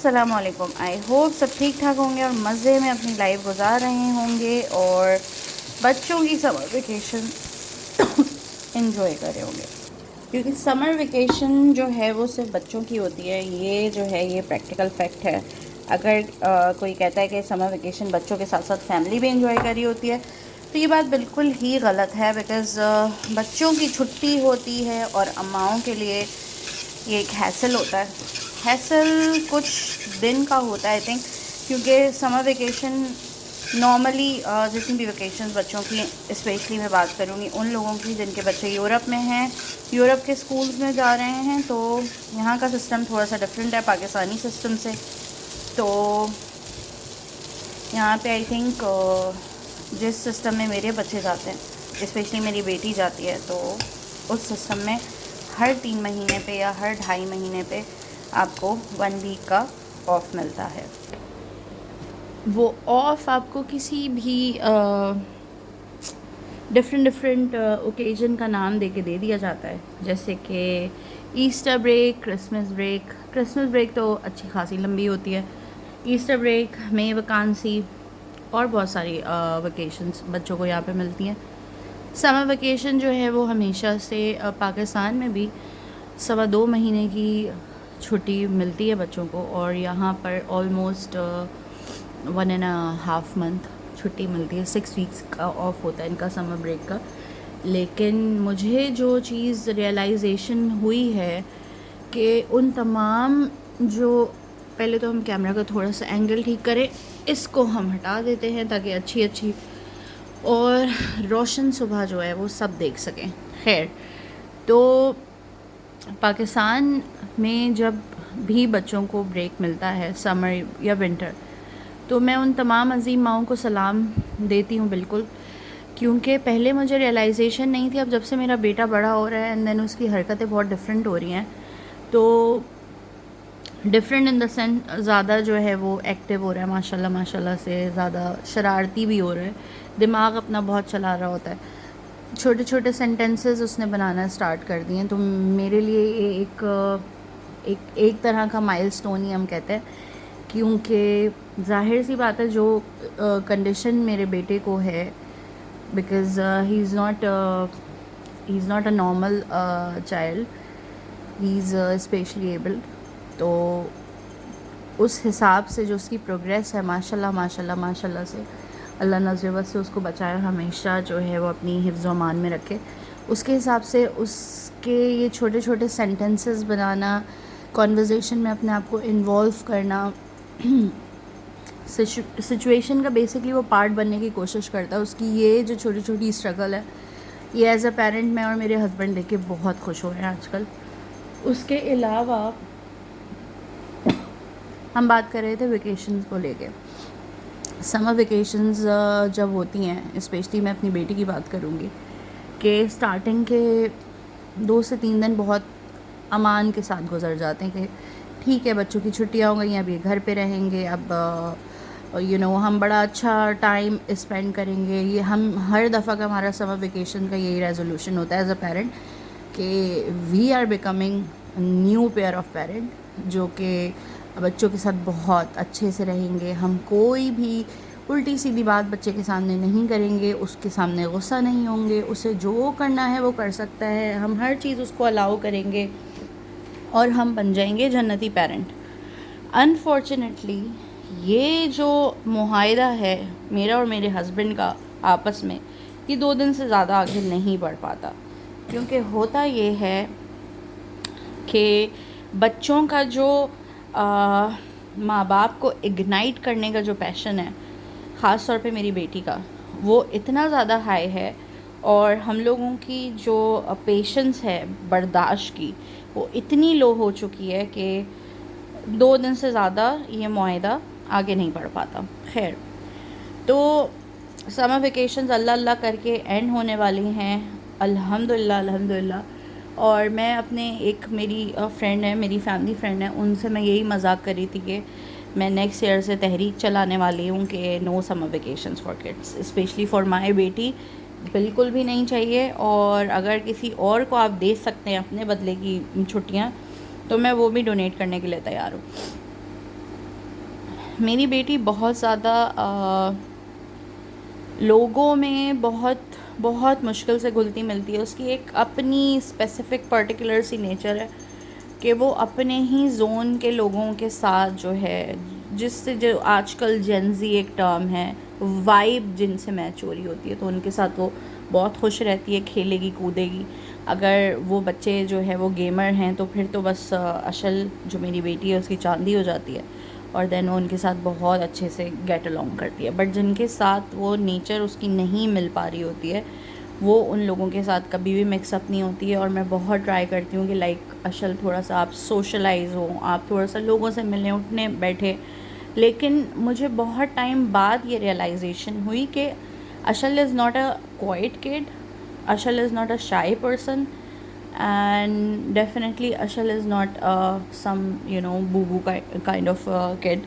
अस्सलाम वालेकुम। I hope सब ठीक ठाक होंगे और मज़े में अपनी लाइफ गुजार रहे होंगे और बच्चों की समर वेकेशन इन्जॉय कर रहे होंगे, क्योंकि समर वेकेशन जो है वो सिर्फ बच्चों की होती है। ये जो है ये प्रैक्टिकल फैक्ट है। अगर कोई कहता है कि समर वेकेशन बच्चों के साथ साथ फैमिली भी इंजॉय कर रही होती है तो ये बात बिल्कुल ही गलत है। बिकॉज़ बच्चों की छुट्टी होती है और अम्माओं के लिए ये एक हैसल होता है। हैसल कुछ दिन का होता है आई थिंक, क्योंकि समर वेकेशन नॉर्मली जितनी भी वेकेशंस बच्चों की, स्पेशली मैं बात करूँगी उन लोगों की जिनके बच्चे यूरोप में हैं, यूरोप के स्कूल्स में जा रहे हैं, तो यहाँ का सिस्टम थोड़ा सा डिफरेंट है पाकिस्तानी सिस्टम से। तो यहाँ पे आई थिंक जिस सिस्टम में मेरे बच्चे जाते हैं, स्पेशली मेरी बेटी जाती है, तो उस सिस्टम में हर 3 महीने पे या हर 2.5 महीने पे आपको 1 वीक का ऑफ मिलता है। वो ऑफ आपको किसी भी डिफरेंट ओकेजन का नाम दे के दे दिया जाता है, जैसे कि ईस्टर ब्रेक, क्रिसमस ब्रेक तो अच्छी खासी लंबी होती है, ईस्टर ब्रेक, मई वकांसी और बहुत सारी वेकेशंस बच्चों को यहाँ पे मिलती हैं। समर वेकेशन जो है वो हमेशा से पाकिस्तान में भी 2.25 महीने की छुट्टी मिलती है बच्चों को, और यहाँ पर ऑलमोस्ट 1.5 मंथ छुट्टी मिलती है। 6 वीक्स का ऑफ होता है इनका समर ब्रेक का। लेकिन मुझे जो चीज़ रियलाइजेशन हुई है कि उन तमाम जो, पहले तो हम कैमरा का थोड़ा सा एंगल ठीक करें, इसको हम हटा देते हैं ताकि अच्छी और रोशन सुबह जो है वो सब देख सकें। खैर, तो पाकिस्तान में जब भी बच्चों को ब्रेक मिलता है समर या विंटर, तो मैं उन तमाम अजीम माओं को सलाम देती हूँ बिल्कुल, क्योंकि पहले मुझे रियलाइजेशन नहीं थी। अब जब से मेरा बेटा बड़ा हो रहा है एंड देन उसकी हरकतें बहुत डिफरेंट हो रही हैं, तो डिफरेंट इन द सेंस ज़्यादा जो है वो एक्टिव हो रहा है, माशाल्लाह से ज़्यादा शरारती भी हो रहा है, दिमाग अपना बहुत चला रहा होता है, छोटे छोटे सेंटेंसेस उसने बनाना स्टार्ट कर दिए हैं। तो मेरे लिए ये एक तरह का माइलस्टोन ही हम कहते हैं, क्योंकि ज़ाहिर सी बात है जो कंडीशन मेरे बेटे को है, because he is not a normal child, he is specially abled. तो उस हिसाब से जो उसकी प्रोग्रेस है, माशाल्लाह से अल्लाह नज़र से उसको बचाए, हमेशा जो है वो अपनी हिफ्ज़ व अमान में रखे। उसके हिसाब से उसके ये छोटे छोटे सेंटेंसेस बनाना, कॉन्वर्जेसन में अपने आप को इन्वॉल्व करना, सिचुएशन का बेसिकली वो पार्ट बनने की कोशिश करता है। उसकी ये जो छोटी छोटी स्ट्रगल है, ये एज अ पेरेंट मैं और मेरे हस्बैंड देख के बहुत खुश हो रहे हैं आजकल। उसके अलावा हम बात कर रहे थे वेकेशंस को लेके। समर वेकेशंस जब होती हैं, स्पेशली मैं अपनी बेटी की बात करूँगी, कि स्टार्टिंग के 2 से 3 दिन बहुत अमान के साथ गुजर जाते हैं कि ठीक है बच्चों की छुट्टियाँ हो गई हैं, अब ये घर पे रहेंगे, अब हम बड़ा अच्छा टाइम स्पेंड करेंगे। ये हम हर दफ़ा का हमारा समर वेकेशन का यही रेजोल्यूशन होता है एज अ पेरेंट कि we are becoming new pair of parent, जो कि बच्चों के साथ बहुत अच्छे से रहेंगे। हम कोई भी उल्टी सीधी बात बच्चे के सामने नहीं करेंगे, उसके सामने गुस्सा नहीं होंगे, उसे जो करना है वो कर सकता है, हम हर चीज़ उसको अलाउ करेंगे और हम बन जाएंगे जन्नती पेरेंट। अनफॉर्चुनेटली ये जो मुआहदा है मेरा और मेरे हस्बैंड का आपस में, ये 2 दिन से ज़्यादा आगे नहीं बढ़ पाता, क्योंकि होता ये है कि बच्चों का जो माँ बाप को इग्नाइट करने का जो पैशन है, ख़ास तौर पे मेरी बेटी का, वो इतना ज़्यादा हाई है, और हम लोगों की जो पेशेंस है बर्दाश्त की, वो इतनी लो हो चुकी है कि 2 दिन से ज़्यादा ये मुआहदा आगे नहीं बढ़ पाता। खैर, तो समर वेकेशंस अल्लाह करके एंड होने वाली हैं, अल्हम्दुलिल्लाह। और मैं अपने एक मेरी फ्रेंड है, मेरी फैमिली फ्रेंड है, उनसे मैं यही मजाक कर रही थी कि मैं नेक्स्ट ईयर से तहरीक चलाने वाली हूँ कि no summer vacations for kids, specially for my बेटी, बिल्कुल भी नहीं चाहिए। और अगर किसी और को आप दे सकते हैं अपने बदले की छुट्टियाँ, तो मैं वो भी डोनेट करने के लिए तैयार हूँ। मेरी बेटी बहुत ज़्यादा लोगों में बहुत बहुत मुश्किल से घुलती मिलती है। उसकी एक अपनी स्पेसिफ़िक पर्टिकुलर सी नेचर है कि वो अपने ही ज़ोन के लोगों के साथ जो है, जिससे जो आजकल जेन ज़ी एक टर्म है, वाइब जिनसे मैच हो रही होती है, तो उनके साथ वो बहुत खुश रहती है, खेलेगी कूदेगी। अगर वो बच्चे जो है वो गेमर हैं तो फिर तो बस अशल जो मेरी बेटी है उसकी चांदी हो जाती है, और देन वो उनके साथ बहुत अच्छे से गेट अलॉन्ग करती है। बट जिनके साथ वो नेचर उसकी नहीं मिल पा रही होती है, वो उन लोगों के साथ कभी भी मिक्सअप नहीं होती है। और मैं बहुत ट्राई करती हूँ कि लाइक अशल थोड़ा सा आप सोशलाइज़ हो, आप थोड़ा सा लोगों से मिलें, उठने बैठे। लेकिन मुझे बहुत टाइम बाद ये रियलाइजेशन हुई कि Ashal is not a quiet kid, Ashal is not a shy person, and definitely Ashal is not some boo boo kind of kid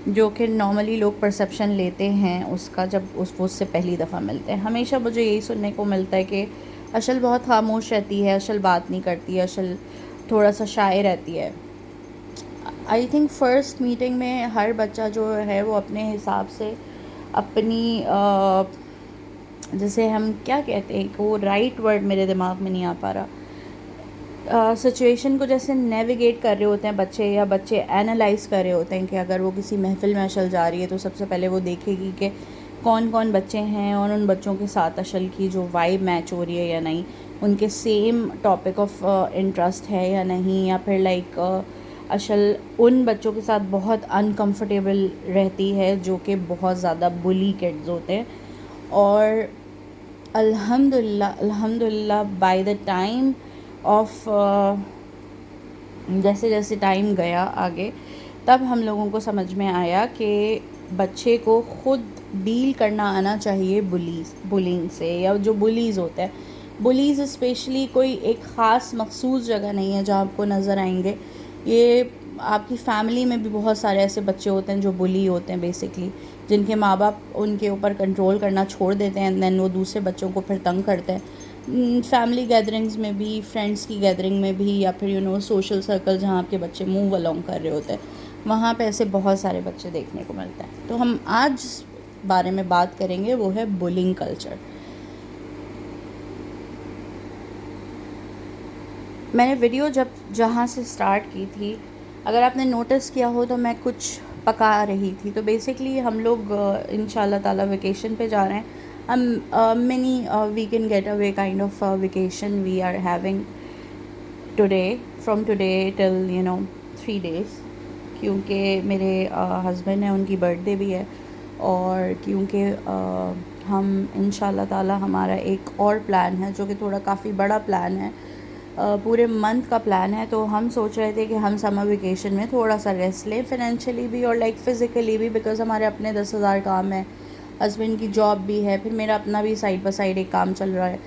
जो कि नॉर्मली लोग परसेप्शन लेते हैं उसका जब उससे पहली दफ़ा मिलते हैं। हमेशा मुझे यही सुनने को मिलता है कि अशल बहुत खामोश रहती है, अशल बात नहीं करती है, अशल थोड़ा सा शाय रहती है। आई थिंक फ़र्स्ट मीटिंग में हर बच्चा जो है वो अपने हिसाब से अपनी जैसे हम क्या कहते हैं, वो राइट वर्ड मेरे दिमाग में नहीं आ पा रहा, सिचुएशन को जैसे नेविगेट कर रहे होते हैं बच्चे, या बच्चे एनालाइज़ कर रहे होते हैं कि अगर वो किसी महफ़िल में अशल जा रही है तो सबसे पहले वो देखेगी कि कौन कौन बच्चे हैं और उन बच्चों के साथ अशल की जो वाइब मैच हो रही है या नहीं, उनके सेम टॉपिक ऑफ इंटरेस्ट है या नहीं, या फिर लाइक अशल उन बच्चों के साथ बहुत अनकंफर्टेबल रहती है जो कि बहुत ज़्यादा बुली किड्स होते हैं। और अल्हम्दुलिल्लाह बाय द टाइम ऑफ जैसे जैसे टाइम गया आगे, तब हम लोगों को समझ में आया कि बच्चे को खुद डील करना आना चाहिए बुलिंग से, या जो बुलीज़ होते हैं। बुलीज़ स्पेशली कोई एक ख़ास मखसूस जगह नहीं है जहाँ आपको नज़र आएंगे। ये आपकी फैमिली में भी बहुत सारे ऐसे बच्चे होते हैं जो बुली होते हैं बेसिकली, जिनके माँ बाप उनके ऊपर कंट्रोल करना छोड़ देते हैं, दैन वो दूसरे बच्चों को फिर तंग करते हैं। फैमिली गैदरिंग्स में भी, फ्रेंड्स की गैदरिंग में भी, या फिर सोशल सर्कल जहाँ आपके बच्चे मूव अलोंग कर रहे होते हैं, वहाँ पे ऐसे बहुत सारे बच्चे देखने को मिलते हैं। तो हम आज जिस बारे में बात करेंगे वो है बुलिंग कल्चर। मैंने वीडियो जहाँ से स्टार्ट की थी, अगर आपने नोटिस किया हो तो मैं कुछ पका रही थी। तो बेसिकली हम लोग इंशाल्लाह ताला वेकेशन पे जा रहे हैं। Mini weekend get away kind of vacation we are having today, from today till 3 days, क्योंकि मेरे हस्बैंड है, उनकी बर्थडे भी है, और क्योंकि हम इंशाल्लाह ताला हमारा एक और प्लान है जो कि थोड़ा काफ़ी बड़ा प्लान है, पूरे मंथ का प्लान है। तो हम सोच रहे थे कि हम समर वेकेशन में थोड़ा सा रेस्ट लें, फिनेंशियली भी और लाइक फ़िज़िकली भी, बिकॉज़ हमारे अपने 10,000 काम है, हस्बैंड की जॉब भी है, फिर मेरा अपना भी साइड बाय साइड एक काम चल रहा है।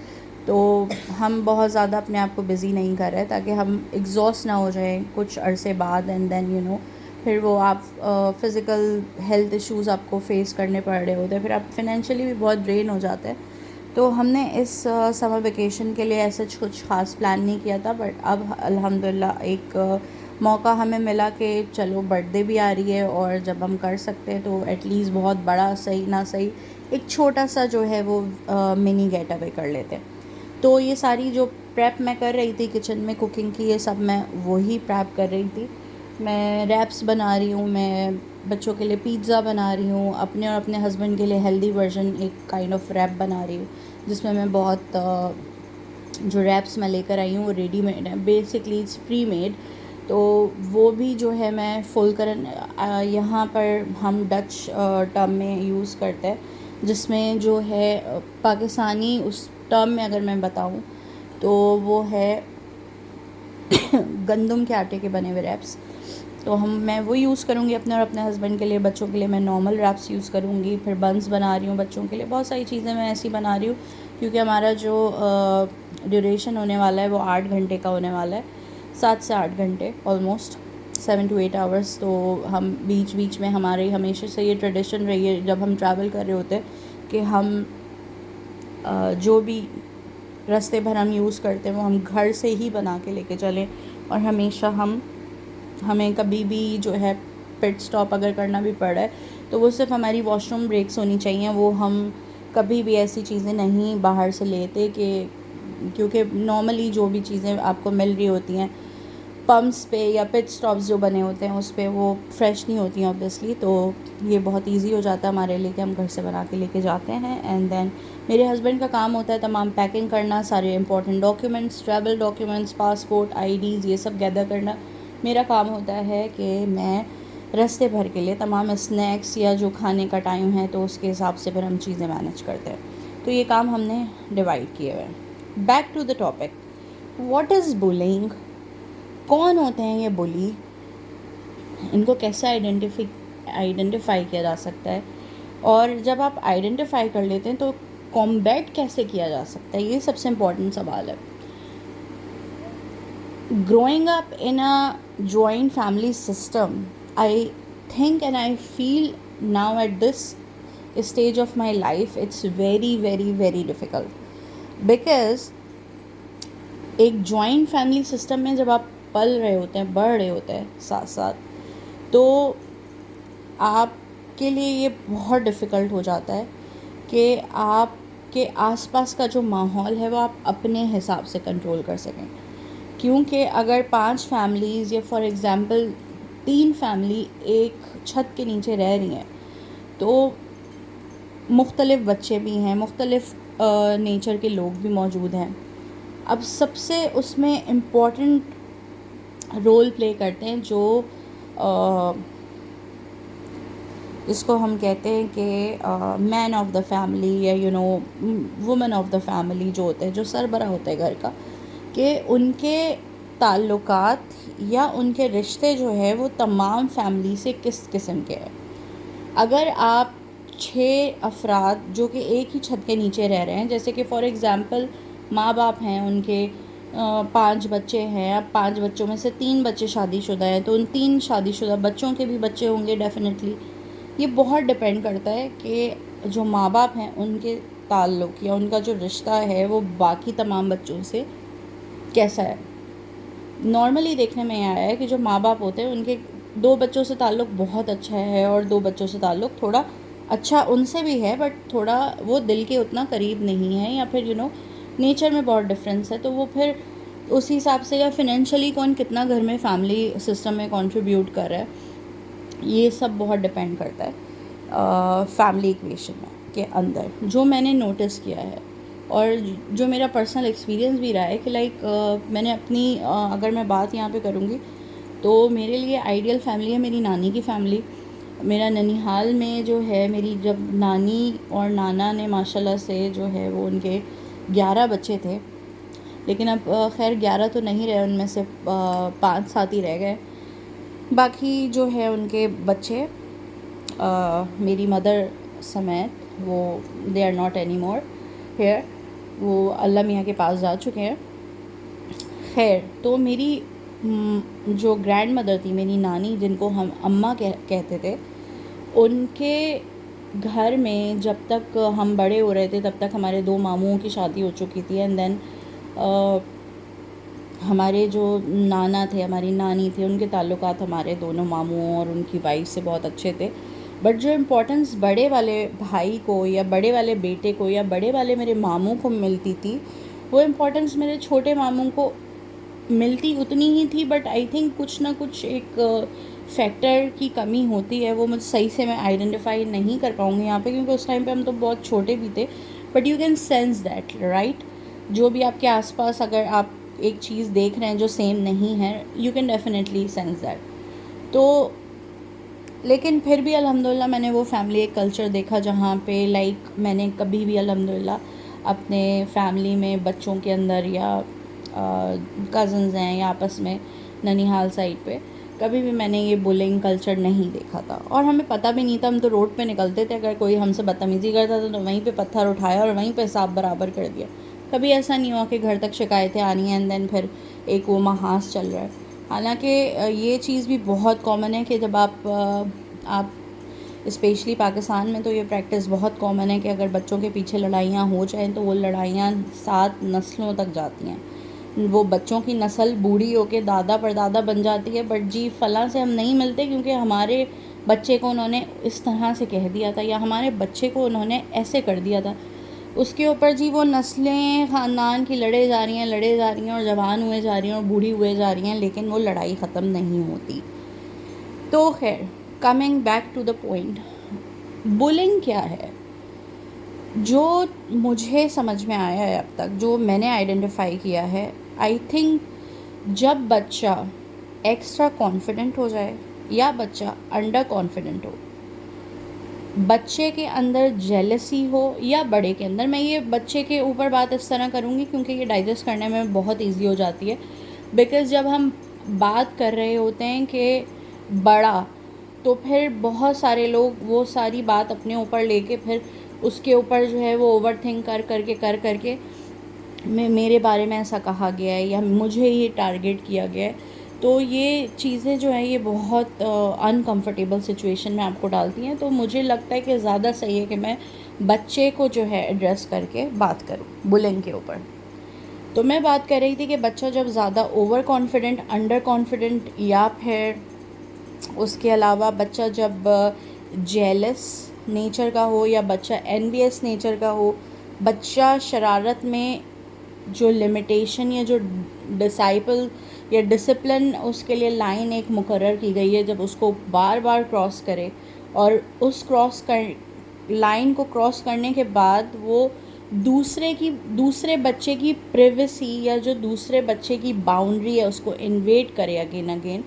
तो हम बहुत ज़्यादा अपने आप को बिज़ी नहीं कर रहे ताकि हम एग्जॉस्ट ना हो जाएं कुछ अरसे बाद, एंड देन फिर वो आप फ़िज़िकल हेल्थ इश्यूज़ आपको फ़ेस करने पड़ रहे होते हैं, फिर आप फिनेंशियली भी बहुत ड्रेन हो जाते हैं। तो हमने इस समर वेकेशन के लिए ऐसा कुछ ख़ास प्लान नहीं किया था, बट अब अल्हम्दुलिल्लाह एक मौका हमें मिला कि चलो बर्थडे भी आ रही है, और जब हम कर सकते हैं तो एटलीस्ट बहुत बड़ा सही ना सही एक छोटा सा जो है वो मिनी गेट अवे कर लेते हैं। तो ये सारी जो प्रेप मैं कर रही थी किचन में कुकिंग की, ये सब मैं वही प्रेप कर रही थी। मैं रैप्स बना रही हूँ, मैं बच्चों के लिए पिज़्ज़ा बना रही हूँ, अपने और अपने हस्बैंड के लिए हेल्दी वर्जन एक काइंड ऑफ रैप बना रही हूँ, जिसमें मैं बहुत जो रैप्स मैं लेकर आई हूँ वो रेडीमेड है, बेसिकली इट्स प्री मेड। तो वो भी जो है मैं फुल करन यहाँ पर हम डच टर्म में यूज़ करते हैं, जिसमें जो है पाकिस्तानी उस टर्म में अगर मैं बताऊँ तो वो है गंदम के आटे के बने हुए रैप्स। तो मैं वो यूज़ करूँगी अपने और अपने हस्बैंड के लिए। बच्चों के लिए मैं नॉर्मल रैप्स यूज़ करूँगी, फिर बंस बना रही हूँ बच्चों के लिए। बहुत सारी चीज़ें मैं ऐसी बना रही हूँ क्योंकि हमारा जो ड्यूरेशन होने वाला है वो 8 घंटे का होने वाला है, 7 से 8 घंटे, ऑलमोस्ट 7 to 8 आवर्स। तो हम बीच बीच में, हमारे हमेशा से ये ट्रेडिशन रही है जब हम ट्रैवल कर रहे होते हैं कि हम जो भी रास्ते भर हम यूज़ करते हैं वो हम घर से ही बना के लेके चलें, और हमेशा हमें कभी भी जो है पिट स्टॉप अगर करना भी पड़ रहा है तो वो सिर्फ हमारी वॉशरूम ब्रेक्स होनी चाहिए। वो हम कभी भी ऐसी चीज़ें नहीं बाहर से लेते कि क्योंकि नॉर्मली जो भी चीज़ें आपको मिल रही होती हैं पम्प्स पे या पिट स्टॉप्स जो बने होते हैं उस पे, वो फ्रेश नहीं होती हैं ऑब्वियसली। तो ये बहुत इजी हो जाता है हमारे लिए कि हम घर से बना के लेके जाते हैं। एंड देन मेरे हस्बैंड का काम होता है तमाम पैकिंग करना, सारे important documents, travel documents, passport, IDs, ये सब गैदर करना। मेरा काम होता है कि मैं रास्ते भर के लिए तमाम स्नैक्स या जो खाने का टाइम है तो उसके हिसाब से फिर हम चीज़ें मैनेज करते हैं। तो ये काम हमने डिवाइड किए हुए हैं। Back to the topic, what is bullying, कौन होते हैं ये बुली, इनको कैसे आइडेंटिफाई किया जा सकता है, और जब आप आइडेंटिफाई कर लेते हैं तो कॉम्बैट कैसे किया जा सकता है, ये सबसे इम्पॉर्टेंट सवाल है। Growing up in a joint family system, I think and I feel now at this stage of my life it's very very very difficult. Because एक जॉइंट फैमिली सिस्टम में जब आप पल रहे होते हैं, बढ़ रहे होते हैं साथ साथ, तो आपके लिए ये बहुत डिफ़िकल्ट हो जाता है कि आपके आसपास का जो माहौल है वो आप अपने हिसाब से कंट्रोल कर सकें। क्योंकि अगर 5 फैमिलीज़ या फॉर एग्ज़ाम्पल 3 फैमिली एक छत के नीचे रह रही हैं तो मुख्तलिफ़ बच्चे भी हैं, मुख्तलिफ़ नेचर के लोग भी मौजूद हैं। अब सबसे उसमें इम्पॉर्टेंट रोल प्ले करते हैं जो इसको हम कहते हैं कि मैन ऑफ द फैमिली या वुमेन ऑफ द फैमिली जो होते हैं, जो सरबरा होता है घर का, कि उनके ताल्लुकात या उनके रिश्ते जो है वो तमाम फैमिली से किस किस्म के हैं। अगर आप 6 अफराद जो कि एक ही छत के नीचे रह रहे हैं, जैसे कि फॉर एग्ज़ाम्पल माँ बाप हैं, उनके 5 बच्चे हैं, अब 5 बच्चों में से 3 बच्चे शादीशुदा हैं तो उन 3 शादीशुदा बच्चों के भी बच्चे होंगे डेफिनेटली। ये बहुत डिपेंड करता है कि जो माँ बाप हैं उनके ताल्लुक़ या उनका जो रिश्ता है वो बाकी तमाम बच्चों से कैसा है। नॉर्मली देखने में आया है कि जो माँ बाप होते हैं उनके 2 बच्चों से ताल्लुक़ बहुत अच्छा है और 2 बच्चों से ताल्लुक़ थोड़ा अच्छा उनसे भी है, बट थोड़ा वो दिल के उतना करीब नहीं है, या फिर नेचर में बहुत डिफरेंस है। तो वो फिर उस हिसाब से, या फिनेंशियली कौन कितना घर में फैमिली सिस्टम में कंट्रीब्यूट कर रहा है, ये सब बहुत डिपेंड करता है फैमिली इक्वेशन में के अंदर। जो मैंने नोटिस किया है और जो मेरा पर्सनल एक्सपीरियंस भी रहा है कि मैंने अपनी अगर मैं बात यहाँ पे करूँगी तो मेरे लिए आइडियल फैमिली है मेरी नानी की फैमिली। मेरा ननिहाल में जो है, मेरी जब नानी और नाना ने माशाल्लाह से जो है वो उनके 11 बच्चे थे, लेकिन अब खैर 11 तो नहीं रहे, उनमें से 5-7 ही रह गए। बाकी जो है उनके बच्चे मेरी मदर समेत वो they are not any more hair, वो अल्लाह मियाँ के पास जा चुके हैं। खैर, तो मेरी जो ग्रैंड मदर थी, मेरी नानी, जिनको हम अम्मा कहते थे, उनके घर में जब तक हम बड़े हो रहे थे तब तक हमारे 2 मामूओं की शादी हो चुकी थी। एंड देन हमारे जो नाना थे, हमारी नानी थी, उनके ताल्लुकात हमारे दोनों मामूओं और उनकी वाइफ से बहुत अच्छे थे। बट जो इम्पोर्टेंस बड़े वाले भाई को या बड़े वाले बेटे को या बड़े वाले मेरे मामू को मिलती थी, वो इम्पोर्टेंस मेरे छोटे मामू को मिलती उतनी ही थी। बट आई थिंक कुछ ना कुछ एक फैक्टर की कमी होती है, वो मुझे सही से मैं आइडेंटिफाई नहीं कर पाऊँगी यहाँ पे, क्योंकि उस टाइम पे हम तो बहुत छोटे भी थे। But you can sense that, right? जो भी आपके आसपास अगर आप एक चीज़ देख रहे हैं जो सेम नहीं है, you can definitely sense that. तो लेकिन फिर भी अल्हम्दुलिल्लाह मैंने वो फैमिली एक कल्चर देखा जहाँ पे मैंने कभी भी अल्हम्दुलिल्लाह अपने फैमिली में बच्चों के अंदर या कज़न्स हैं या आपस में ननिहाल साइड पे कभी भी मैंने ये बुलिंग कल्चर नहीं देखा था। और हमें पता भी नहीं था, हम तो रोड पे निकलते थे, अगर कोई हमसे बदतमीज़ी करता था तो वहीं पे पत्थर उठाया और वहीं पे हिसाब बराबर कर दिया। कभी ऐसा नहीं हुआ कि घर तक शिकायतें आनी हैं एंड देन फिर एक वो महास चल रहा है। हालांकि ये चीज़ भी बहुत कॉमन है कि जब आप स्पेशली पाकिस्तान में तो ये प्रैक्टिस बहुत कॉमन है कि अगर बच्चों के पीछे लड़ाइयाँ हो जाएँ तो वो लड़ाइयाँ 7 नस्लों तक जाती हैं। वो बच्चों की नस्ल बूढ़ी होके दादा परदादा बन जाती है, बट जी फलां से हम नहीं मिलते क्योंकि हमारे बच्चे को उन्होंने इस तरह से कह दिया था या हमारे बच्चे को उन्होंने ऐसे कर दिया था। उसके ऊपर जी वो नस्लें ख़ानदान की लड़े जा रही हैं और जवान हुए जा रही हैं और बूढ़ी हुए जा रही हैं, लेकिन वो लड़ाई ख़त्म नहीं होती। तो खैर, coming back to the point, bullying क्या है? जो मुझे समझ में आया है अब तक, जो मैंने आइडेंटिफाई किया है, आई थिंक जब बच्चा एक्स्ट्रा कॉन्फिडेंट हो जाए या बच्चा अंडर कॉन्फिडेंट हो, बच्चे के अंदर जेलसी हो या बड़े के अंदर, मैं ये बच्चे के ऊपर बात इस तरह करूँगी क्योंकि ये डाइजेस्ट करने में बहुत ईजी हो जाती है। बिकॉज़ जब हम बात कर रहे होते हैं कि बड़ा, तो फिर बहुत सारे लोग वो सारी बात अपने ऊपर लेके फिर उसके ऊपर जो है वो ओवर थिंक कर करके मेरे बारे में ऐसा कहा गया है या मुझे ये टारगेट किया गया है। तो ये चीज़ें जो हैं ये बहुत अनकंफर्टेबल सिचुएशन में आपको डालती हैं। तो मुझे लगता है कि ज़्यादा सही है कि मैं बच्चे को जो है एड्रेस करके बात करूँ बुलिंग के ऊपर। तो मैं बात कर रही थी कि बच्चा जब ज़्यादा ओवर कॉन्फिडेंट, अंडर कॉन्फिडेंट, या फिर उसके अलावा बच्चा जब जेलस नेचर का हो या बच्चा एनवियस नेचर का हो, बच्चा शरारत में जो लिमिटेशन या जो डिसाइपल या डिसिप्लिन उसके लिए लाइन एक मुकर्रर की गई है, जब उसको बार बार क्रॉस करे और उस लाइन को क्रॉस करने के बाद वो दूसरे बच्चे की प्रिवेसी या जो दूसरे बच्चे की बाउंड्री है उसको इन्वेड करे अगेन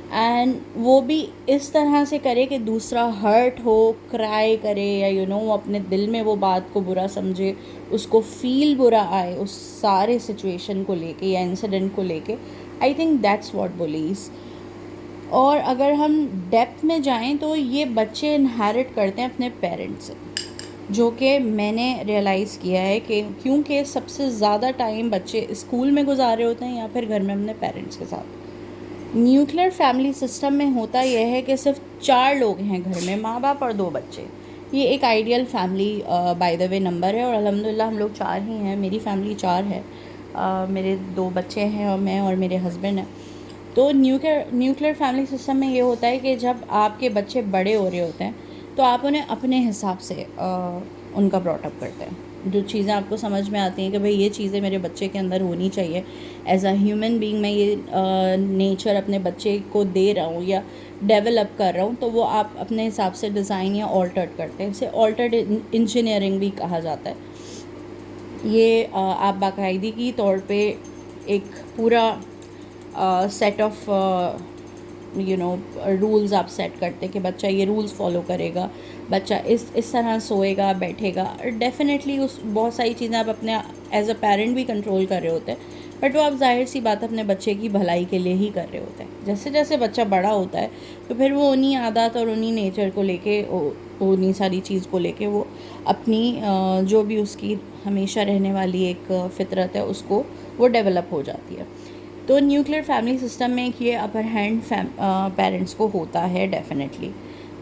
एंड वो भी इस तरह से करे कि दूसरा हर्ट हो, क्राई करे या अपने दिल में वो बात को बुरा समझे, उसको फील बुरा आए उस सारे सिचुएशन को लेके या इंसिडेंट को लेके। I think that's what bullies. और अगर हम डेप्थ में जाएं तो ये बच्चे इनहेरिट करते हैं अपने पेरेंट्स से, जो कि मैंने रियलाइज़ किया है कि क्योंकि सबसे ज़्यादा टाइम बच्चे स्कूल में गुजार रहे होते हैं या फिर घर में अपने पेरेंट्स के साथ। न्यूक्लियर फैमिली सिस्टम में होता यह है कि सिर्फ 4 लोग हैं घर में, माँ बाप और 2 बच्चे। ये एक ideal family by the way number है और अल्हम्दुलिल्लाह हम लोग 4 ही हैं। मेरी फैमिली 4 है, मेरे 2 बच्चे हैं और मैं और मेरे हस्बैंड हैं। तो न्यूक्लियर फैमिली सिस्टम में ये होता है कि जब आपके बच्चे बड़े हो रहे होते हैं तो आप उन्हें अपने हिसाब से उनका ब्रॉटअप करते हैं। जो चीज़ें आपको समझ में आती हैं कि भाई ये चीज़ें मेरे बच्चे के अंदर होनी चाहिए, एज अ ह्यूमन बीइंग मैं ये नेचर अपने बच्चे को दे रहा हूँ या डेवलप कर रहा हूँ, तो वो आप अपने हिसाब से डिज़ाइन या ऑल्टर्ड करते हैं। इसे ऑल्टर्ड इंजीनियरिंग भी कहा जाता है। ये आप बाकायदगी की तौर पे एक पूरा सेट ऑफ रूल्स आप सेट करते कि बच्चा ये रूल्स फॉलो करेगा, बच्चा इस तरह सोएगा बैठेगा। डेफिनेटली उस बहुत सारी चीज़ें आप अपने एज अ पेरेंट भी कंट्रोल कर रहे होते हैं, बट वो आप जाहिर सी बात अपने बच्चे की भलाई के लिए ही कर रहे होते हैं। जैसे जैसे बच्चा बड़ा होता है तो फिर वो उन्हीं आदत और उन्हीं नेचर को लेके, उन्हीं सारी चीज़ को लेके वो अपनी जो भी उसकी हमेशा रहने वाली एक फितरत है उसको वो डेवलप हो जाती है। तो न्यूक्लियर फैमिली सिस्टम में ये अपर हैंड पेरेंट्स को होता है डेफिनेटली।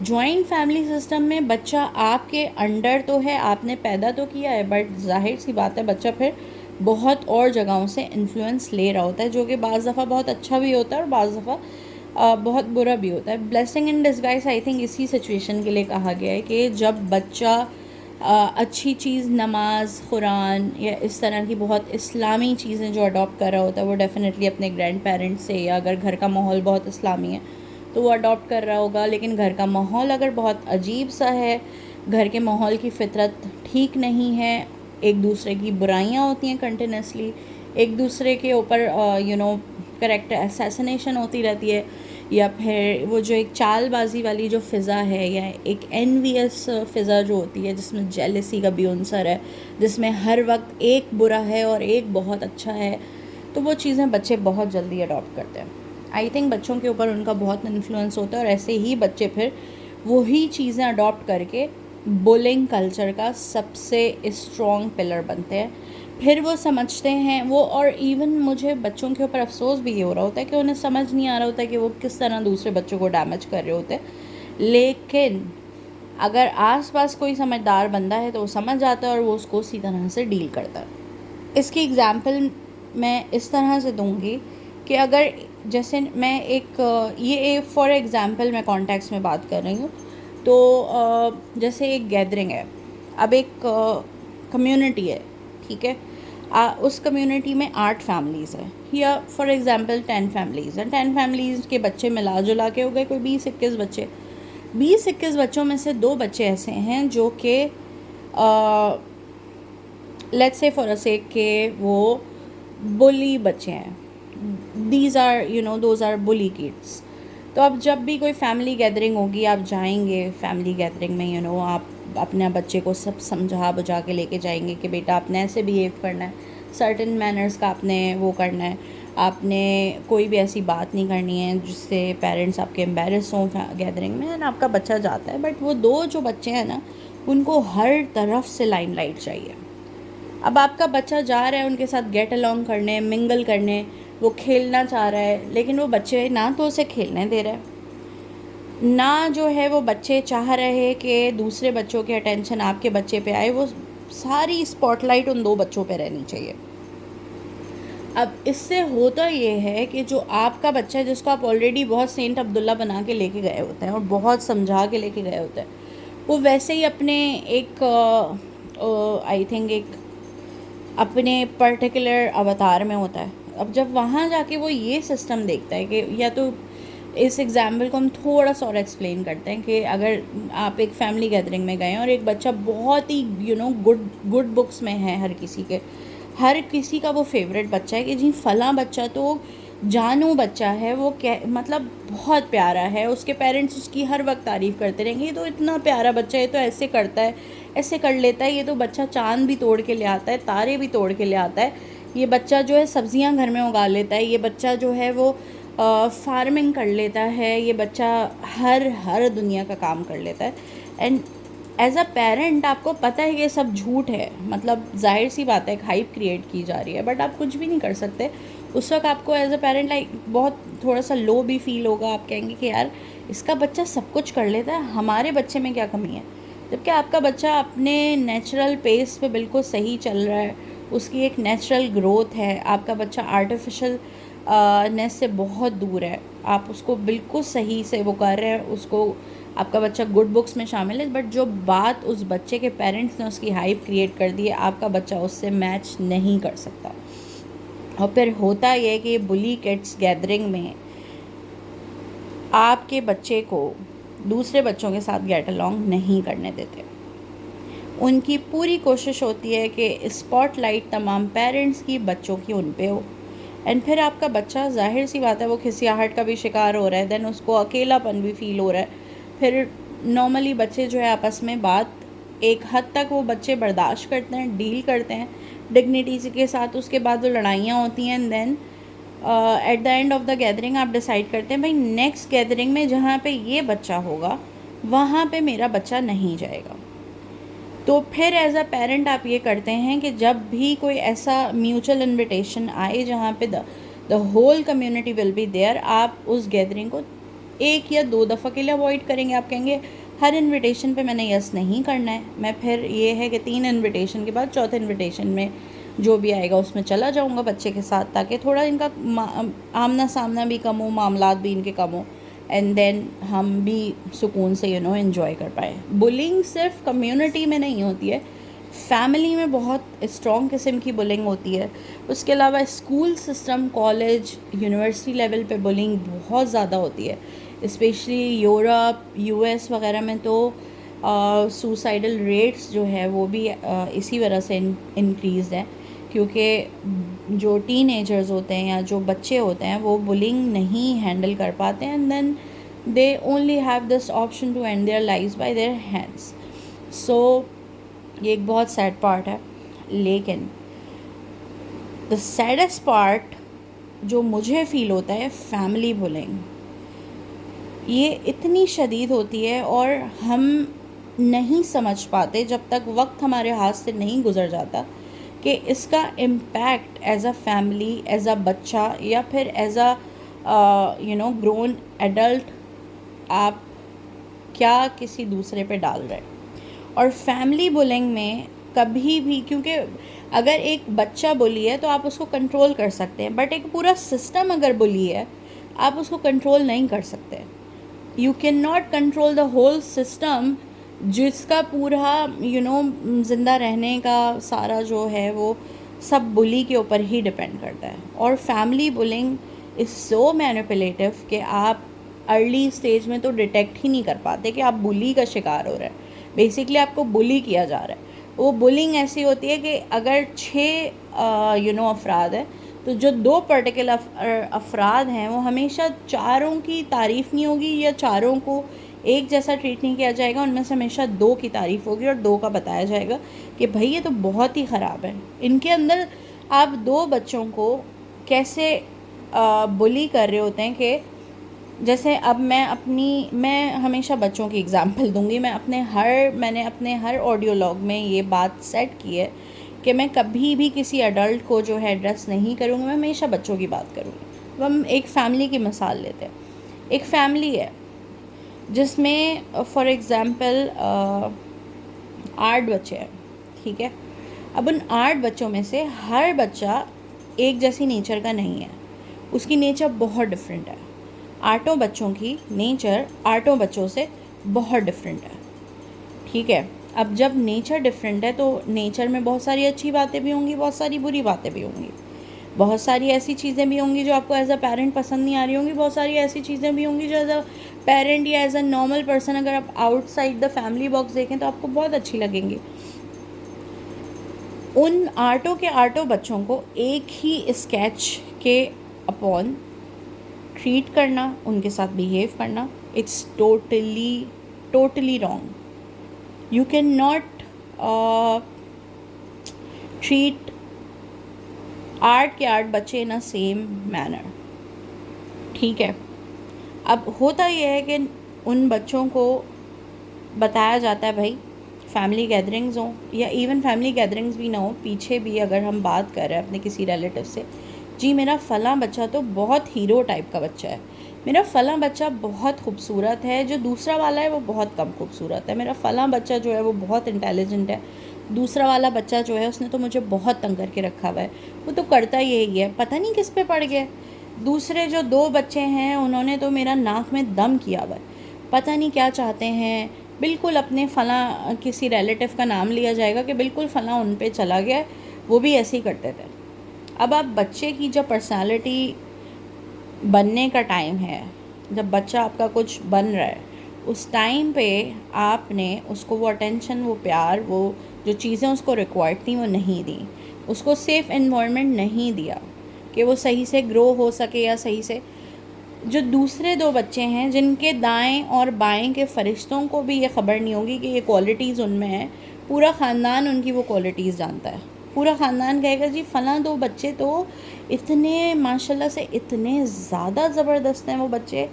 जॉइंट फैमिली सिस्टम में बच्चा आपके अंडर तो है, आपने पैदा तो किया है, बट जाहिर सी बात है बच्चा फिर बहुत और जगहों से इन्फ्लुएंस ले रहा होता है, जो कि बाज़ दफ़ा बहुत अच्छा भी होता है और बाज़ दफ़ा बहुत बुरा भी होता है। Blessing in disguise I think इसी सिचुएशन के लिए कहा गया है कि जब बच्चा अच्छी चीज़ नमाज, कुरान या इस तरह की बहुत इस्लामी चीज़ें जो अडॉप्ट कर रहा होता है, वो डेफ़िनेटली अपने ग्रैंड पेरेंट्स से, या अगर घर का माहौल बहुत इस्लामी है तो वो अडॉप्ट कर रहा होगा। लेकिन घर का माहौल अगर बहुत अजीब सा है, घर के माहौल की फ़ितरत ठीक नहीं है, एक दूसरे की बुराइयाँ होती हैं कंटिन्यूसली, एक दूसरे के ऊपर कैरेक्टर असैसिनेशन होती रहती है, या फिर वो जो एक चालबाजी वाली जो फ़िज़ा है या एक एनवियस फ़िज़ा जो होती है जिसमें जेलसी का भी अंसर है, जिसमें हर वक्त एक बुरा है और एक बहुत अच्छा है, तो वो चीज़ें बच्चे बहुत जल्दी अडॉप्ट करते हैं। आई थिंक बच्चों के ऊपर उनका बहुत इन्फ्लुएंस होता है और ऐसे ही बच्चे फिर वही चीज़ें अडॉप्ट करके बुलिंग कल्चर का सबसे स्ट्रॉन्ग पिलर बनते हैं। फिर वो समझते हैं वो, और इवन मुझे बच्चों के ऊपर अफसोस भी ये हो रहा होता है कि उन्हें समझ नहीं आ रहा होता कि वो किस तरह दूसरे बच्चों को डैमेज कर रहे होते हैं। लेकिन अगर आसपास कोई समझदार बंदा है तो वो समझ जाता है और वो उसको उसी तरह से डील करता है। इसकी एग्ज़ाम्पल मैं इस तरह से दूंगी कि अगर जैसे मैं ये फॉर एग्ज़ाम्पल मैं कॉन्टेक्स्ट में बात कर रही हूँ, तो जैसे एक गैदरिंग है, अब एक कम्युनिटी है, ठीक है, उस कम्युनिटी में 8 फैमिलीज़ है, या फॉर एग्ज़ाम्पल 10 फैमिलीज़ हैं, 10 फैमिलीज़ के बच्चे मिला जुला के हो गए कोई 20-21 बच्चे। 20-21 बच्चों में से 2 बच्चे ऐसे हैं जो कि लेट्स से फॉर अ सेक के वो बुली बच्चे हैं, दोज आर बुली किड्स। तो अब जब भी कोई फैमिली गैदरिंग होगी, आप जाएंगे फैमिली गैदरिंग में, आप अपने बच्चे को सब समझा बुझा के लेके जाएंगे कि बेटा आपने ऐसे बिहेव करना है, सर्टेन मैनर्स का आपने वो करना है, आपने कोई भी ऐसी बात नहीं करनी है जिससे पेरेंट्स आपके एम्बेरस हों गैदरिंग में। आपका बच्चा जाता है, बट वो 2 जो बच्चे हैं ना, उनको हर तरफ से लाइमलाइट चाहिए। अब आपका बच्चा जा रहा है उनके साथ गेट अलॉन्ग करने, मिंगल करने, वो खेलना चाह रहा है, लेकिन वो बच्चे ना तो उसे खेलने दे रहे हैं, ना जो है वो बच्चे चाह रहे कि दूसरे बच्चों की अटेंशन आपके बच्चे पे आए। वो सारी स्पॉटलाइट उन 2 बच्चों पे रहनी चाहिए। अब इससे होता ये है कि जो आपका बच्चा है, जिसको आप ऑलरेडी बहुत सेंट अब्दुल्ला बना के लेके गए होते हैं और बहुत समझा के लेके गए होते हैं, वो वैसे ही अपने एक आई थिंक एक अपने पर्टिकुलर अवतार में होता है। अब जब वहाँ जाके वो ये सिस्टम देखता है कि, या तो इस एग्जाम्पल को हम थोड़ा सा और एक्सप्लेन करते हैं कि अगर आप एक फैमिली गैदरिंग में गए और एक बच्चा बहुत ही गुड बुक्स में है, हर किसी का वो फेवरेट बच्चा है कि जी फला बच्चा तो जानू बच्चा है, वो मतलब बहुत प्यारा है, उसके पेरेंट्स उसकी हर वक्त तारीफ़ करते रहेंगे, ये तो इतना प्यारा बच्चा है, ये तो ऐसे करता है, ऐसे कर लेता है, ये तो बच्चा चांद भी तोड़ के ले आता है, तारे भी तोड़ के ले आता है, ये बच्चा जो है सब्जियां घर में उगा लेता है, ये बच्चा जो है वो फार्मिंग कर लेता है, ये बच्चा हर दुनिया का काम कर लेता है। एंड एज अ पेरेंट आपको पता है कि ये सब झूठ है, मतलब जाहिर सी बात है, एक हाइप क्रिएट की जा रही है, बट आप कुछ भी नहीं कर सकते। उस वक्त आपको एज अ पेरेंट बहुत थोड़ा सा लो भी फील होगा। आप कहेंगे कि यार इसका बच्चा सब कुछ कर लेता है, हमारे बच्चे में क्या कमी है, जबकि आपका बच्चा अपने नेचुरल पेस पे बिल्कुल सही चल रहा है, उसकी एक नेचुरल ग्रोथ है। आपका बच्चा आर्टिफिशियल नेस से बहुत दूर है, आप उसको बिल्कुल सही से वो कर रहे हैं, उसको आपका बच्चा गुड बुक्स में शामिल है, बट जो बात उस बच्चे के पेरेंट्स ने उसकी हाइप क्रिएट कर दी है, आपका बच्चा उससे मैच नहीं कर सकता। और फिर होता ये कि बुली किड्स गैदरिंग में आपके बच्चे को दूसरे बच्चों के साथ गेट अलॉन्ग नहीं करने देते। उनकी पूरी कोशिश होती है कि स्पॉटलाइट तमाम पेरेंट्स की बच्चों की उन पे हो। एंड फिर आपका बच्चा, जाहिर सी बात है, वो खिसियाहट का भी शिकार हो रहा है, देन उसको अकेलापन भी फील हो रहा है। फिर नॉर्मली बच्चे जो है आपस में बात एक हद तक वो बच्चे बर्दाश्त करते हैं, डील करते हैं डिग्निटी के साथ। उसके बाद वो लड़ाइयाँ होती हैं, and then at the end of the gathering आप डिसाइड करते हैं भाई नेक्स्ट गैदरिंग में जहाँ पे ये बच्चा होगा वहाँ पे मेरा बच्चा नहीं जाएगा। तो फिर एज अ पेरेंट आप ये करते हैं कि जब भी कोई ऐसा म्यूचुअल इन्विटेशन आए जहाँ पे the whole community will be there, आप उस गैदरिंग को 1 या 2 दफ़ा के लिए अवॉइड करेंगे। आप कहेंगे हर इन्विटेशन पे मैंने यस नहीं करना है, मैं फिर ये है कि 3 इन्विटेशन के बाद चौथे इन्विटेशन में जो भी आएगा उसमें चला जाऊँगा बच्चे के साथ, ताकि थोड़ा इनका आमना सामना भी कम हो, मामलात भी इनके कम हो, एंड देन हम भी सुकून से एंजॉय कर पाए। बुलिंग सिर्फ कम्युनिटी में नहीं होती है, फैमिली में बहुत स्ट्रॉन्ग किस्म की बुलिंग होती है। उसके अलावा school system, college, university level पे बुलिंग बहुत ज़्यादा होती है। स्पेशली यूरोप, यूएस वगैरह में तो सुसाइडल रेट्स जो है वो भी इसी वजह से इंक्रीज़ है, क्योंकि जो टीनेजर्स होते हैं या जो बच्चे होते हैं वो बुलिंग नहीं हैंडल कर पाते हैं, and then they only have this option to end their lives by their hands. So ये एक बहुत सैड पार्ट है। लेकिन द सैडेस्ट पार्ट जो मुझे फ़ील होता है, फैमिली बुलिंग, ये इतनी शदीद होती है और हम नहीं समझ पाते जब तक वक्त हमारे हाथ से नहीं गुज़र जाता कि इसका impact as a family, as a बच्चा, या फिर एज अ ग्रोन एडल्ट आप क्या किसी दूसरे पे डाल रहे हैं। और फैमिली बुलिंग में कभी भी, क्योंकि अगर एक बच्चा बुली है तो आप उसको कंट्रोल कर सकते हैं, बट एक पूरा सिस्टम अगर बुली है आप उसको कंट्रोल नहीं कर सकते। You can not control the whole system, जिसका पूरा ज़िंदा रहने का सारा जो है वो सब बुली के ऊपर ही डिपेंड करता है। और family bullying is so manipulative कि आप अर्ली स्टेज में तो डिटेक्ट ही नहीं कर पाते कि आप बुली का शिकार हो रहे हैं। बेसिकली आपको बुली किया जा रहा है। वो बुलिंग ऐसी होती है कि अगर 6 अफराद हैं तो जो 2 पर्टिकुलर अफराद हैं वो हमेशा चारों की तारीफ़ नहीं होगी या चारों को एक जैसा ट्रीट नहीं किया जाएगा, उनमें से हमेशा 2 की तारीफ़ होगी और 2 का बताया जाएगा कि भाई ये तो बहुत ही ख़राब है। इनके अंदर आप 2 बच्चों को कैसे बुली कर रहे होते हैं कि जैसे अब मैं हमेशा बच्चों की एग्ज़ाम्पल दूंगी। मैंने अपने हर ऑडियो लॉग में ये बात सेट की है कि मैं कभी भी किसी एडल्ट को जो है एड्रेस नहीं करूँगी, मैं हमेशा बच्चों की बात करूँगी। अब हम एक फ़ैमिली की मिसाल लेते हैं। एक फ़ैमिली है जिसमें फॉर एग्ज़ाम्पल 8 बच्चे हैं, ठीक है। अब उन 8 बच्चों में से हर बच्चा एक जैसी नेचर का नहीं है, उसकी नेचर बहुत डिफरेंट है। 8 बच्चों की नेचर 8 बच्चों से बहुत डिफरेंट है, ठीक है। अब जब नेचर डिफरेंट है तो नेचर में बहुत सारी अच्छी बातें भी होंगी, बहुत सारी बुरी बातें भी होंगी, बहुत सारी ऐसी चीज़ें भी होंगी जो आपको एज अ पेरेंट पसंद नहीं आ रही होंगी, बहुत सारी ऐसी चीज़ें भी होंगी जो एज अ पेरेंट या एज अ नॉर्मल पर्सन अगर आप आउटसाइड द फैमिली बॉक्स देखें तो आपको बहुत अच्छी लगेंगी। उन 8 बच्चों को एक ही स्केच के अपॉन ट्रीट करना, उनके साथ बिहेव करना, it's totally wrong. You can not treat 8 के 8 बच्चे इन अ सेम मैनर, ठीक है। अब होता यह है कि उन बच्चों को बताया जाता है भाई फैमिली गैदरिंग्स हों या इवन फैमिली गैदरिंग्स भी ना हो, पीछे भी अगर हम बात कर रहे हैं अपने किसी रिलेटिव से, जी मेरा फ़लाँ बच्चा तो बहुत हीरो टाइप का बच्चा है, मेरा फ़लाँ बच्चा बहुत खूबसूरत है, जो दूसरा वाला है वो बहुत कम खूबसूरत है, मेरा फ़लाँ बच्चा जो है वो बहुत इंटेलिजेंट है, दूसरा वाला बच्चा जो है उसने तो मुझे बहुत तंग करके रखा हुआ है, वो तो करता यही है, पता नहीं किस पे पड़ गया। दूसरे जो 2 बच्चे हैं उन्होंने तो मेरा नाक में दम किया हुआ है, पता नहीं क्या चाहते हैं। बिल्कुल अपने फ़लाँ किसी रिलेटिव का नाम लिया जाएगा कि बिल्कुल फ़लाँ उन पे चला गया है, वो भी ऐसे ही करते थे। अब आप बच्चे की जब पर्सनालिटी बनने का टाइम है, जब बच्चा आपका कुछ बन रहा है, उस टाइम पे आपने उसको वो अटेंशन, वो प्यार, वो जो चीज़ें उसको रिक्वायर्ड थी वो नहीं दी, उसको सेफ़ एनवायरनमेंट नहीं दिया कि वो सही से ग्रो हो सके या सही से। जो दूसरे 2 बच्चे हैं जिनके दाएं और बाएं के फरिश्तों को भी ये ख़बर नहीं होगी कि ये क्वालिटीज़ उनमें हैं, पूरा ख़ानदान उनकी वो क्वालिटीज़ जानता है। पूरा ख़ानदान कहेगा जी फ़लाँ 2 बच्चे तो इतने माशाल्लाह से इतने ज़्यादा ज़बरदस्त हैं वो बच्चे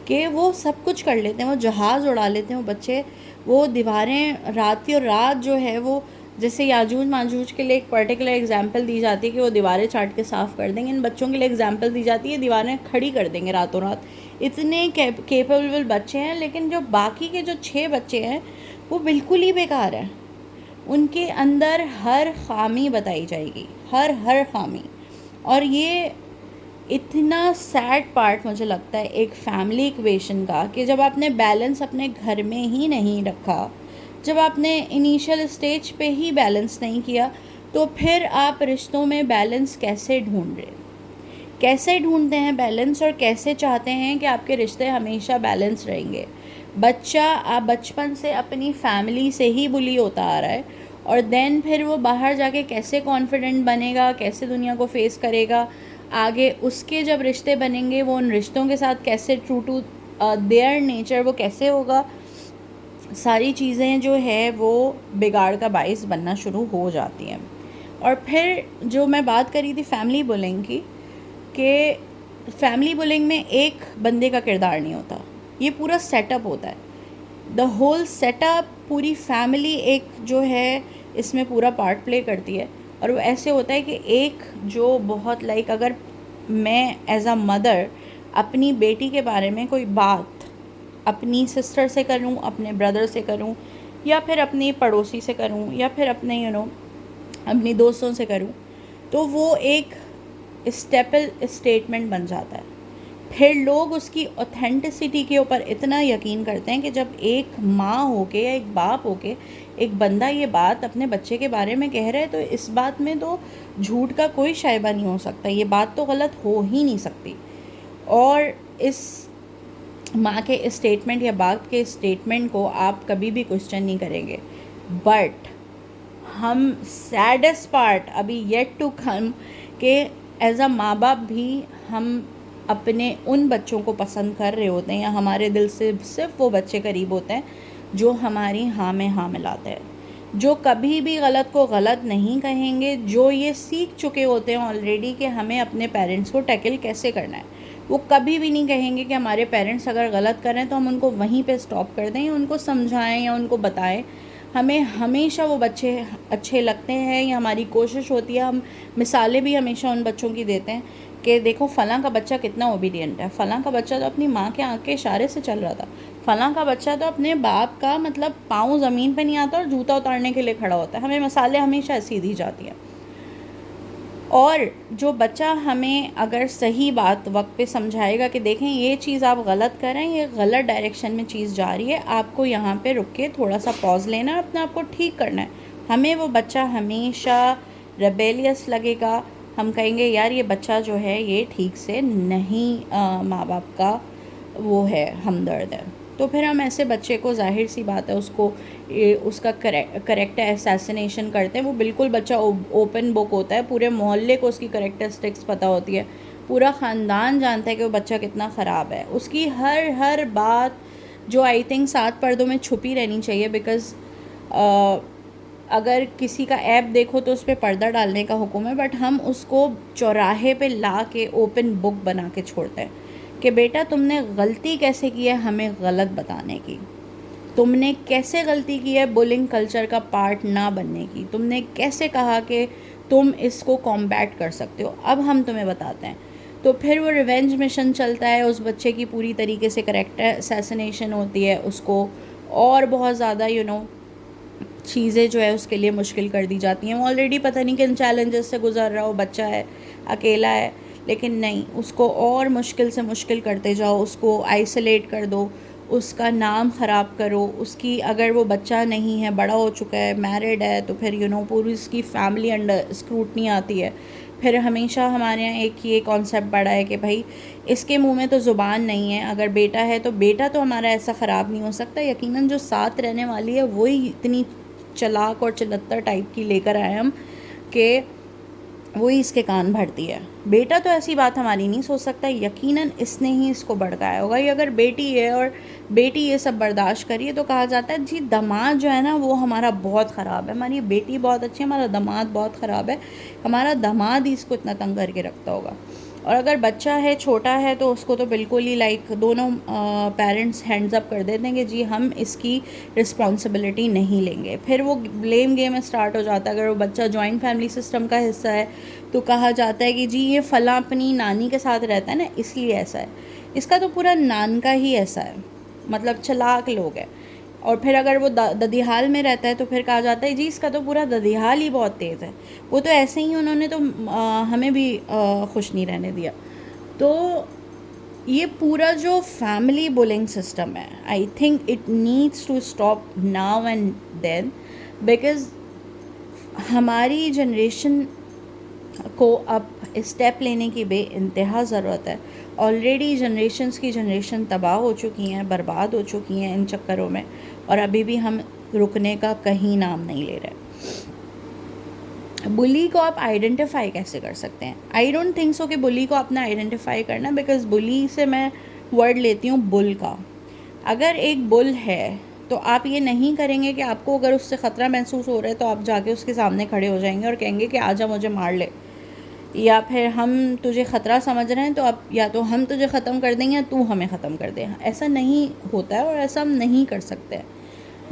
कि वो सब कुछ कर लेते हैं, वो जहाज़ उड़ा लेते हैं वो बच्चे, वो दीवारें रातों रात जो है वो, जैसे याजूज माजूज के लिए एक पर्टिकुलर एग्जांपल दी जाती है कि वो दीवारें चाट के साफ़ कर देंगे, इन बच्चों के लिए एग्जांपल दी जाती है दीवारें खड़ी कर देंगे रातों रात। इतने कैपेबल बच्चे हैं, लेकिन जो बाकी के जो 6 बच्चे हैं वो बिल्कुल ही बेकार हैं। उनके अंदर हर खामी बताई जाएगी, हर खामी। और ये इतना सैड पार्ट मुझे लगता है एक फैमिली इक्वेशन का कि जब आपने बैलेंस अपने घर में ही नहीं रखा, जब आपने इनिशियल स्टेज पे ही बैलेंस नहीं किया, तो फिर आप रिश्तों में बैलेंस कैसे ढूंढ रहे, कैसे ढूंढते हैं बैलेंस, और कैसे चाहते हैं कि आपके रिश्ते हमेशा बैलेंस रहेंगे। बच्चा आप बचपन से अपनी फैमिली से ही बुली होता आ रहा है, और देन फिर वो बाहर जाके कैसे कॉन्फिडेंट बनेगा, कैसे दुनिया को फेस करेगा, आगे उसके जब रिश्ते बनेंगे वो उन रिश्तों के साथ कैसे ट्रू टू देयर नेचर वो कैसे होगा, सारी चीज़ें जो है वो बिगाड़ का बाइस बनना शुरू हो जाती हैं। और फिर जो मैं बात करी थी फैमिली बुलिंग की, कि फैमिली बुलिंग में एक बंदे का किरदार नहीं होता, ये पूरा सेटअप होता है, द होल सेटअप, पूरी फैमिली एक जो है इसमें पूरा पार्ट प्ले करती है। और वो ऐसे होता है कि एक जो बहुत लाइक, अगर मैं एज अ मदर अपनी बेटी के बारे में कोई बात अपनी सिस्टर से करूं, अपने ब्रदर से करूं, या फिर अपनी पड़ोसी से करूं, या फिर अपने अपनी दोस्तों से करूँ, तो वो एक स्टेपल स्टेटमेंट बन जाता है। फिर लोग उसकी ऑथेंटिसिटी के ऊपर इतना यकीन करते हैं कि जब एक माँ होके या एक बाप होके एक बंदा ये बात अपने बच्चे के बारे में कह रहा है, तो इस बात में तो झूठ का कोई शायबा नहीं हो सकता, ये बात तो गलत हो ही नहीं सकती। और इस माँ के स्टेटमेंट या बाप के स्टेटमेंट को आप कभी भी क्वेश्चन नहीं करेंगे। बट हम सैडेस्ट पार्ट अभी येट टू कम के एज अ माँ बाप भी हम अपने उन बच्चों को पसंद कर रहे होते हैं, या हमारे दिल से सिर्फ वो बच्चे करीब होते हैं जो हमारी हाँ में हाँ मिलाते हैं, जो कभी भी गलत को गलत नहीं कहेंगे, जो ये सीख चुके होते हैं ऑलरेडी कि हमें अपने पेरेंट्स को टैकल कैसे करना है। वो कभी भी नहीं कहेंगे कि हमारे पेरेंट्स अगर गलत करें तो हम उनको वहीं पे स्टॉप कर दें, या उनको समझाएं या उनको बताएं। हमें हमेशा वो बच्चे अच्छे लगते हैं, या हमारी कोशिश होती है, हम मिसालें भी हमेशा उन बच्चों की देते हैं कि देखो फ़लाँ का बच्चा कितना ओबीडियंट है, फ़लाँ का बच्चा तो अपनी माँ के आँख के इशारे से चल रहा था, फ़लाँ का बच्चा तो अपने बाप का मतलब पाँव ज़मीन पे नहीं आता और जूता उतारने के लिए खड़ा होता है। हमें मिसालें हमेशा ऐसी दी जाती हैं। और जो बच्चा हमें अगर सही बात वक्त पे समझाएगा कि देखें ये चीज़ आप गलत कर रहे हैं, ये गलत डायरेक्शन में चीज़ जा रही है, आपको यहाँ पे रुक के थोड़ा सा पॉज लेना है, अपने आप को ठीक करना है, हमें वो बच्चा हमेशा रेबेलियस लगेगा। हम कहेंगे यार ये बच्चा जो है ये ठीक से नहीं माँ बाप का वो है, हमदर्द है। तो फिर हम ऐसे बच्चे को, जाहिर सी बात है, उसको उसका करेक्टर असैसिनेशन करते हैं। वो बिल्कुल बच्चा ओपन बुक होता है, पूरे मोहल्ले को उसकी करेक्टरिस्टिक्स पता होती है, पूरा ख़ानदान जानता है कि वो बच्चा कितना ख़राब है। उसकी हर बात जो आई थिंक 7 पर्दों में छुपी रहनी चाहिए, बिकॉज़ अगर किसी का ऐप देखो तो उस पर पर्दा डालने का हुक्म है, बट हम उसको चौराहे पे ला के ओपन बुक बना के छोड़ते हैं कि बेटा तुमने गलती कैसे की है हमें गलत बताने की, तुमने कैसे गलती की है बुलिंग कल्चर का पार्ट ना बनने की, तुमने कैसे कहा कि तुम इसको कॉम्बैट कर सकते हो, अब हम तुम्हें बताते हैं। तो फिर वो रिवेंज मिशन चलता है, उस बच्चे की पूरी तरीके से करेक्टर असैसिनेशन होती है, उसको और बहुत ज़्यादा चीज़ें जो है उसके लिए मुश्किल कर दी जाती हैं। वो ऑलरेडी पता नहीं किन चैलेंजेस से गुजर रहा हो, बच्चा है, अकेला है, लेकिन नहीं, उसको और मुश्किल से मुश्किल करते जाओ, उसको आइसोलेट कर दो, उसका नाम ख़राब करो, उसकी, अगर वो बच्चा नहीं है, बड़ा हो चुका है, मैरिड है, तो फिर पूरी उसकी फैमिली अंडर स्क्रूटनी आती है। फिर हमेशा हमारे यहाँ एक ये कॉन्सेप्ट पड़ा है कि भाई इसके मुंह में तो ज़ुबान नहीं है, अगर बेटा है तो बेटा तो हमारा ऐसा ख़राब नहीं हो सकता, यकीनन जो साथ रहने वाली है वही इतनी चालाक और चलत्तर टाइप की लेकर आए हम कि वही इसके कान भरती है। बेटा तो ऐसी बात हमारी नहीं सोच सकता, यकीनन इसने ही इसको भड़काया होगा। ये अगर बेटी है और बेटी ये सब बर्दाश्त करिए तो कहा जाता है जी दामाद जो है ना वो हमारा बहुत ख़राब है, हमारी बेटी बहुत अच्छी है, हमारा दामाद बहुत ख़राब है, हमारा दामाद ही इसको इतना तंग करके रखता होगा। और अगर बच्चा है, छोटा है, तो उसको तो बिल्कुल ही दोनों पेरेंट्स हैंड्स अप कर देते हैं कि जी हम इसकी रिस्पॉन्सिबिलिटी नहीं लेंगे। फिर वो ब्लेम गेम स्टार्ट हो जाता है। अगर वो बच्चा जॉइंट फैमिली सिस्टम का हिस्सा है तो कहा जाता है कि जी ये फ़लाँ अपनी नानी के साथ रहता है ना इसलिए ऐसा है, इसका तो पूरा नान का ही ऐसा है, मतलब चालाक लोग हैं। और फिर अगर वो ददिहाल में रहता है तो फिर कहा जाता है जी इसका तो पूरा ददिहाल ही बहुत तेज़ है, वो तो ऐसे ही उन्होंने तो हमें भी खुश नहीं रहने दिया। तो ये पूरा जो फैमिली बुलिंग सिस्टम है, I think it needs to stop now and then, because हमारी जनरेशन को अब स्टेप लेने की बेइंतहा ज़रूरत है। ऑलरेडी जनरेशन्स की जनरेशन तबाह हो चुकी हैं, बर्बाद हो चुकी हैं इन चक्करों में, और अभी भी हम रुकने का कहीं नाम नहीं ले रहे। बुली को आप आइडेंटिफाई कैसे कर सकते हैं? आई डोंट थिंक सो कि बुली को अपना आइडेंटिफाई करना, बिकॉज़ बुली से मैं वर्ड लेती हूँ बुल का। अगर एक बुल है तो आप ये नहीं करेंगे कि आपको अगर उससे ख़तरा महसूस हो रहा है तो आप जाके उसके सामने खड़े हो जाएंगे और कहेंगे कि आजा मुझे मार ले, या फिर हम तुझे ख़तरा समझ रहे हैं तो अब या तो हम तुझे ख़त्म कर देंगे या तू हमें ख़त्म कर दे। ऐसा नहीं होता है और ऐसा हम नहीं कर सकते।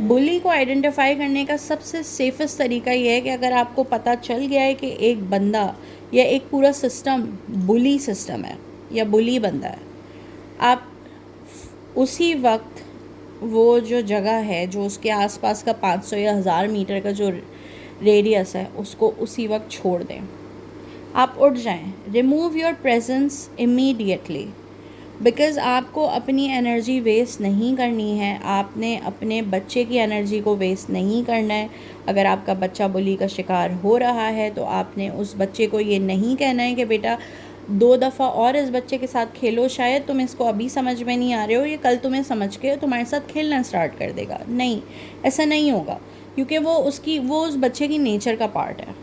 बुली को आइडेंटिफाई करने का सबसे सेफेस्ट तरीका ये है कि अगर आपको पता चल गया है कि एक बंदा या एक पूरा सिस्टम बुली सिस्टम है या बुली बंदा है, आप उसी वक्त वो जो जगह है, जो उसके आसपास का 500 या 1000 मीटर का जो रेडियस है उसको उसी वक्त छोड़ दें, आप उठ जाएं। Remove your presence immediately, because आपको अपनी एनर्जी वेस्ट नहीं करनी है, आपने अपने बच्चे की एनर्जी को वेस्ट नहीं करना है। अगर आपका बच्चा बुली का शिकार हो रहा है तो आपने उस बच्चे को ये नहीं कहना है कि बेटा 2 दफ़ा और इस बच्चे के साथ खेलो, शायद तुम इसको अभी समझ में नहीं आ रहे हो, ये कल तुम्हें समझ के तुम्हारे साथ खेलना स्टार्ट कर देगा। नहीं, ऐसा नहीं होगा, क्योंकि वो उस बच्चे की नेचर का पार्ट है।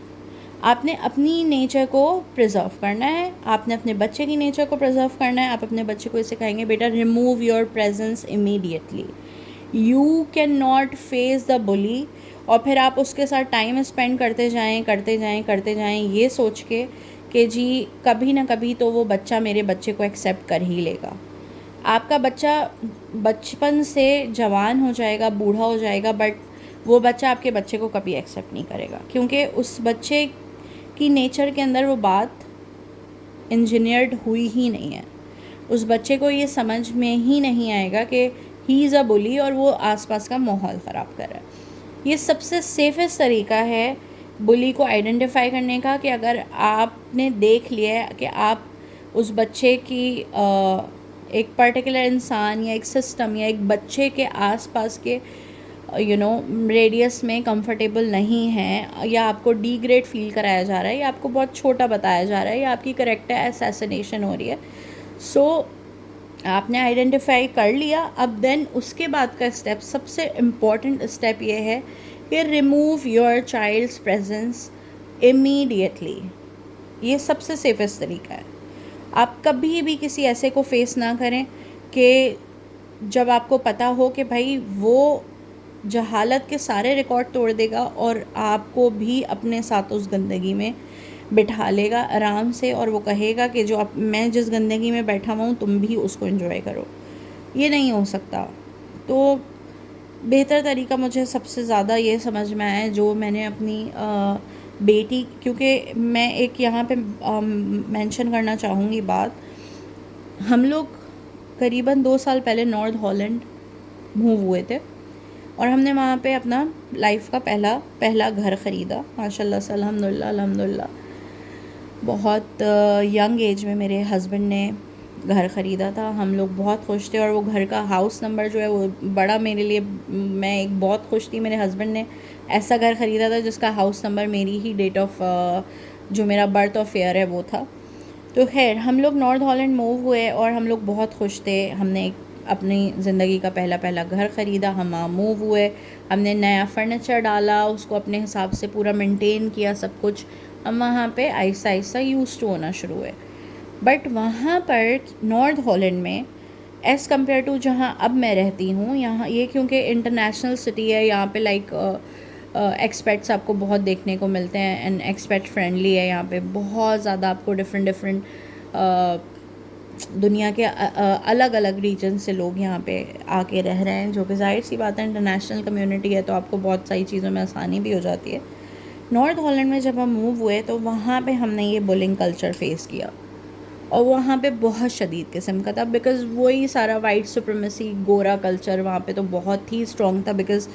आपने अपनी नेचर को प्रिजर्व करना है, आपने अपने बच्चे की नेचर को प्रिजर्व करना है। आप अपने बच्चे को इसे कहेंगे बेटा remove your presence immediately, you can not face the बुली, और फिर आप उसके साथ टाइम स्पेंड करते जाएं ये सोच के कि जी कभी ना कभी तो वो बच्चा मेरे बच्चे को एक्सेप्ट कर ही लेगा। आपका बच्चा बचपन से जवान हो जाएगा, बूढ़ा हो जाएगा, बट वो बच्चा आपके बच्चे को कभी एक्सेप्ट नहीं करेगा, क्योंकि उस बच्चे की नेचर के अंदर वो बात इंजीनियर्ड हुई ही नहीं है। उस बच्चे को ये समझ में ही नहीं आएगा कि ही इज़ अ बुली और वो आसपास का माहौल ख़राब कर रहा है। ये सबसे सेफेस्ट तरीका है बुली को आइडेंटिफाई करने का, कि अगर आपने देख लिया है कि आप उस बच्चे की एक पर्टिकुलर इंसान या एक सिस्टम या एक बच्चे के आसपास के रेडियस में कंफर्टेबल नहीं है, या आपको डीग्रेड फील कराया जा रहा है, या आपको बहुत छोटा बताया जा रहा है, या आपकी करेक्टर असैसिनेशन हो रही है, सो आपने आइडेंटिफाई कर लिया। अब देन उसके बाद का स्टेप, सबसे इम्पॉर्टेंट स्टेप ये है कि remove your child's presence immediately. ये सबसे सेफेस्ट तरीका है। आप कभी भी किसी ऐसे को फेस ना करें कि जब आपको पता हो कि भाई वो जहालत के सारे रिकॉर्ड तोड़ देगा और आपको भी अपने साथ उस गंदगी में बिठा लेगा आराम से, और वो कहेगा कि जो मैं जिस गंदगी में बैठा हुआ हूँ तुम भी उसको एंजॉय करो। ये नहीं हो सकता। तो बेहतर तरीका मुझे सबसे ज़्यादा ये समझ में आया, जो मैंने अपनी बेटी, क्योंकि मैं एक यहाँ पे मेंशन करना चाहूँगी बात, हम लोग करीबन 2 साल पहले नॉर्थ हॉलैंड मूव हुए थे और हमने वहाँ पे अपना लाइफ का पहला घर ख़रीदा। माशाल्लाह से अल्हम्दुलिल्लाह बहुत यंग एज में मेरे हस्बैंड ने घर ख़रीदा था। हम लोग बहुत खुश थे, और वो घर का हाउस नंबर जो है वो बड़ा मेरे लिए, मैं एक बहुत खुश थी। मेरे हस्बैंड ने ऐसा घर ख़रीदा था जिसका हाउस नंबर मेरी ही डेट ऑफ जो मेरा बर्थ ऑफ ईयर है वो था। तो खैर हम लोग नॉर्थ हॉलैंड मूव हुए और हम लोग बहुत खुश थे। हमने एक अपनी ज़िंदगी का पहला घर ख़रीदा, हम वहाँ मूव हुए, हमने नया फर्नीचर डाला, उसको अपने हिसाब से पूरा मेंटेन किया सब कुछ। हम वहाँ पे आहिस्ता आहिस्ता यूज़ टू होना शुरू हुए। बट वहाँ पर नॉर्थ हॉलैंड में एज़ कम्पेयर टू जहाँ अब मैं रहती हूँ, यहाँ ये क्योंकि इंटरनेशनल सिटी है, यहाँ पे लाइक एक्सपेट्स आपको बहुत देखने को मिलते हैं एंड एक्सपेट फ्रेंडली है। यहाँ पे बहुत ज़्यादा आपको डिफरेंट दुनिया के अलग अलग रीजन से लोग यहाँ पे आके रह रहे हैं, जो कि जाहिर सी बात है इंटरनेशनल कम्युनिटी है, तो आपको बहुत सारी चीज़ों में आसानी भी हो जाती है। नॉर्थ हॉलैंड में जब हम मूव हुए तो वहाँ पे हमने ये बुलिंग कल्चर फेस किया, और वहाँ पे बहुत शदीद किस्म का था, बिकॉज़ वही सारा वाइट सुप्रीमेसी गोरा कल्चर वहाँ पे तो बहुत ही स्ट्रॉन्ग था। बिकॉज़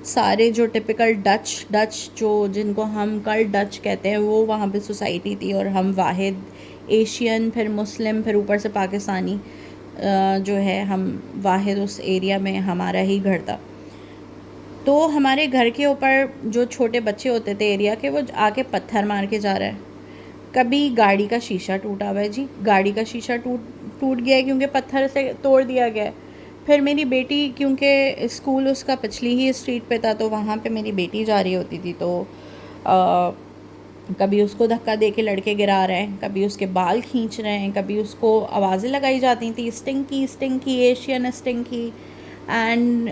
सारे जो टिपिकल डच जो जिनको हम कल डच कहते हैं वो वहाँ पे सोसाइटी थी, और हम वाहिद एशियन, फिर मुस्लिम, फिर ऊपर से पाकिस्तानी जो है, हम वाहिद उस एरिया में हमारा ही घर था। तो हमारे घर के ऊपर जो छोटे बच्चे होते थे एरिया के, वो आके पत्थर मार के जा रहे हैं। कभी गाड़ी का शीशा टूटा हुआ है जी, गाड़ी का शीशा टूट गया है क्योंकि पत्थर से तोड़ दिया गया है। फिर मेरी बेटी, क्योंकि स्कूल उसका पिछली ही स्ट्रीट पे था, तो वहाँ पे मेरी बेटी जा रही होती थी, तो कभी उसको धक्का दे के लड़के गिरा रहे हैं, कभी उसके बाल खींच रहे हैं, कभी उसको आवाज़ें लगाई जाती थी, stinky Asian stinky, and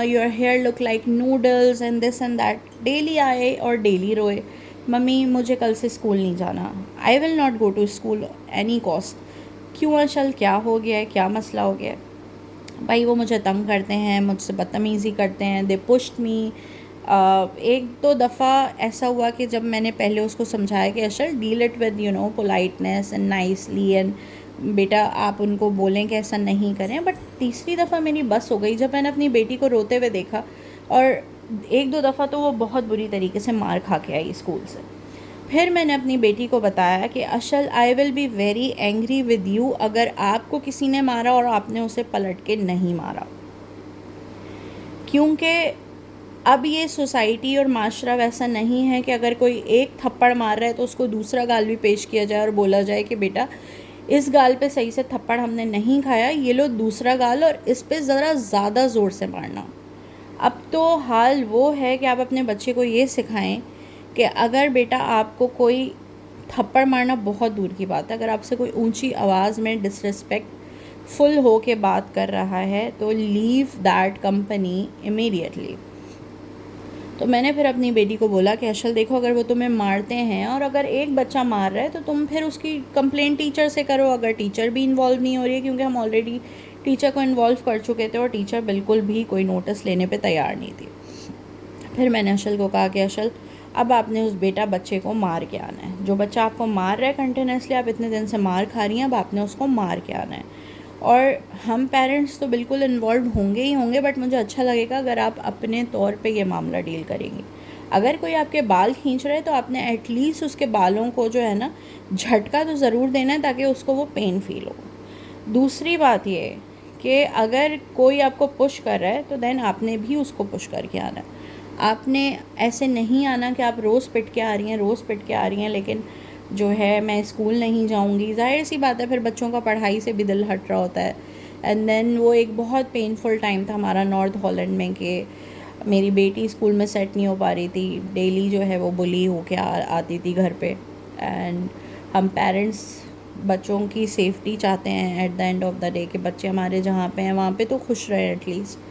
your hair look like noodles and this and that. Daily आए और डेली रोए, मम्मी मुझे कल से स्कूल नहीं जाना, I will not go to school any cost. क्यों अंशल, क्या हो गया है, क्या मसला हो गया है? भाई वो मुझे तंग करते हैं, मुझसे बदतमीज़ी करते हैं, दे पुश्ड मी। एक दो दफ़ा ऐसा हुआ कि जब मैंने पहले उसको समझाया कि Ashal deal it with politeness and nicely, and बेटा आप उनको बोलें कि ऐसा नहीं करें, बट तीसरी दफ़ा मेरी बस हो गई जब मैंने अपनी बेटी को रोते हुए देखा। और एक दो दफ़ा तो वो बहुत बुरी तरीके से मार खा के आई स्कूल से। फिर मैंने अपनी बेटी को बताया कि Ashal, I will be very angry with you अगर आपको किसी ने मारा और आपने उसे पलट के नहीं मारा, क्योंकि अब ये सोसाइटी और माशरा वैसा नहीं है कि अगर कोई एक थप्पड़ मार रहा है तो उसको दूसरा गाल भी पेश किया जाए और बोला जाए कि बेटा इस गाल पे सही से थप्पड़ हमने नहीं खाया, ये लो दूसरा गाल और इस पे ज़रा ज़्यादा ज़ोर से मारना। अब तो हाल वो है कि आप अपने बच्चे को ये सिखाएं कि अगर बेटा आपको कोई थप्पड़ मारना बहुत दूर की बात है, अगर आपसे कोई ऊंची आवाज़ में डिसरिस्पेक्ट फुल हो के बात कर रहा है तो लीव दैट कंपनी इमीडिएटली। तो मैंने फिर अपनी बेटी को बोला कि अशल देखो, अगर वो तुम्हें मारते हैं और अगर एक बच्चा मार रहा है तो तुम फिर उसकी कंप्लेंट टीचर से करो, अगर टीचर भी इन्वॉल्व नहीं हो रही है, क्योंकि हम ऑलरेडी टीचर को इन्वॉल्व कर चुके थे और टीचर बिल्कुल भी कोई नोटिस लेने पे तैयार नहीं थी। फिर मैंने अशल को कहा कि अशल, अब आपने उस बच्चे को मार के आना है। जो बच्चा आपको मार रहा है कंटिन्यूसली, आप इतने दिन से मार खा रही हैं, अब आपने उसको मार के आना है। और हम पेरेंट्स तो बिल्कुल इन्वॉल्व होंगे ही होंगे, बट मुझे अच्छा लगेगा अगर आप अपने तौर पे ये मामला डील करेंगी। अगर कोई आपके बाल खींच रहे है तो आपने एटलीस्ट उसके बालों को जो है ना झटका तो ज़रूर देना है ताकि उसको वो पेन फील हो। दूसरी बात ये कि अगर कोई आपको पुश कर रहा है तो देन आपने भी उसको पुश करके आना है। आपने ऐसे नहीं आना कि आप रोज़ पिट के आ रही हैं लेकिन जो है मैं स्कूल नहीं जाऊंगी। ज़ाहिर सी बात है, फिर बच्चों का पढ़ाई से भी दिल हट रहा होता है। एंड देन वो एक बहुत पेनफुल टाइम था हमारा नॉर्थ हॉलैंड में कि मेरी बेटी स्कूल में सेट नहीं हो पा रही थी, डेली जो है वो बुली होके आती थी घर पे। एंड हम पेरेंट्स बच्चों की सेफ्टी चाहते हैं eight the end of the day कि बच्चे हमारे जहाँ पे हैं वहाँ पे तो खुश रहे एटलीस्ट।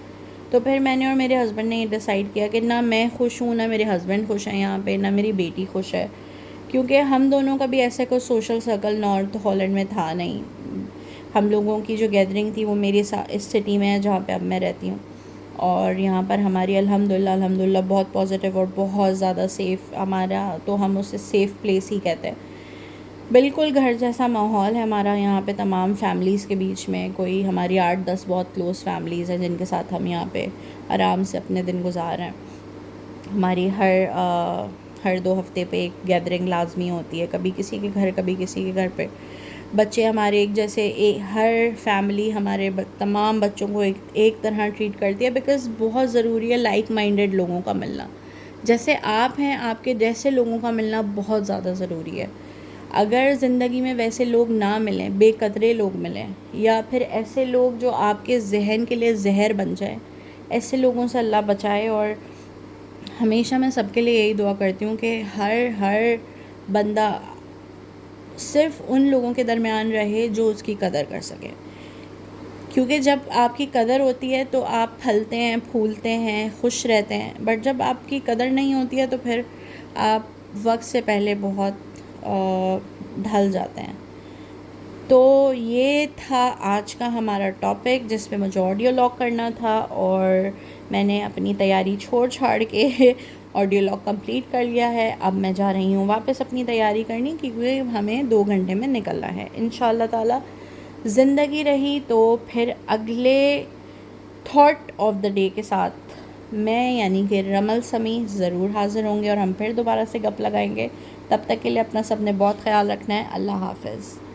तो फिर मैंने और मेरे हस्बैंड ने ये डिसाइड किया कि ना मैं खुश हूँ, ना मेरे हस्बैंड खुश हैं यहाँ पे, ना मेरी बेटी खुश है, क्योंकि हम दोनों का भी ऐसा कोई सोशल सर्कल नॉर्थ हॉलैंड में था नहीं। हम लोगों की जो गैदरिंग थी वो मेरी इस सिटी में है जहाँ पे अब मैं रहती हूँ, और यहाँ पर हमारी अल्हम्दुलिल्लाह बहुत पॉजिटिव और बहुत ज़्यादा सेफ़, हमारा तो हम उसे सेफ़ प्लेस ही कहते हैं। बिल्कुल घर जैसा माहौल है हमारा यहाँ पे तमाम फैमिलीज़ के बीच में। कोई हमारी 8-10 बहुत क्लोज़ फैमिलीज़ हैं जिनके साथ हम यहाँ पे आराम से अपने दिन गुजार रहे हैं। हमारी हर 2 हफ्ते पे एक गैदरिंग लाजमी होती है, कभी किसी के घर कभी किसी के घर पे। बच्चे हमारे एक जैसे हर फैमिली हमारे तमाम बच्चों को एक तरह ट्रीट करती है, बिकॉज़ बहुत ज़रूरी है लाइक माइंडेड लोगों का मिलना। जैसे आप हैं, आपके जैसे लोगों का मिलना बहुत ज़्यादा ज़रूरी है। अगर ज़िंदगी में वैसे लोग ना मिलें, बेकदरे लोग मिलें, या फिर ऐसे लोग जो आपके जहन के लिए जहर बन जाए, ऐसे लोगों से अल्लाह बचाए। और हमेशा मैं सबके लिए यही दुआ करती हूँ कि हर बंदा सिर्फ़ उन लोगों के दरमियान रहे जो उसकी कदर कर सके, क्योंकि जब आपकी कदर होती है तो आप फलते हैं, फूलते हैं, खुश रहते हैं। बट जब आपकी कदर नहीं होती है तो फिर आप वक्त से पहले बहुत ढल जाते हैं। तो ये था आज का हमारा टॉपिक जिस पे मुझे ऑडियो लॉग करना था, और मैंने अपनी तैयारी छोड़ छाड़ के ऑडियो लॉग कंप्लीट कर लिया है। अब मैं जा रही हूँ वापस अपनी तैयारी करनी, क्योंकि हमें 2 घंटे में निकलना है। इंशाल्लाह ताला ज़िंदगी रही तो फिर अगले थॉट ऑफ द डे के साथ मैं यानी कि रमल समी ज़रूर हाज़िर होंगे और हम फिर दोबारा से गप लगाएंगे। तब तक के लिए अपना सबने बहुत ख्याल रखना है। अल्लाह हाफ़िज़।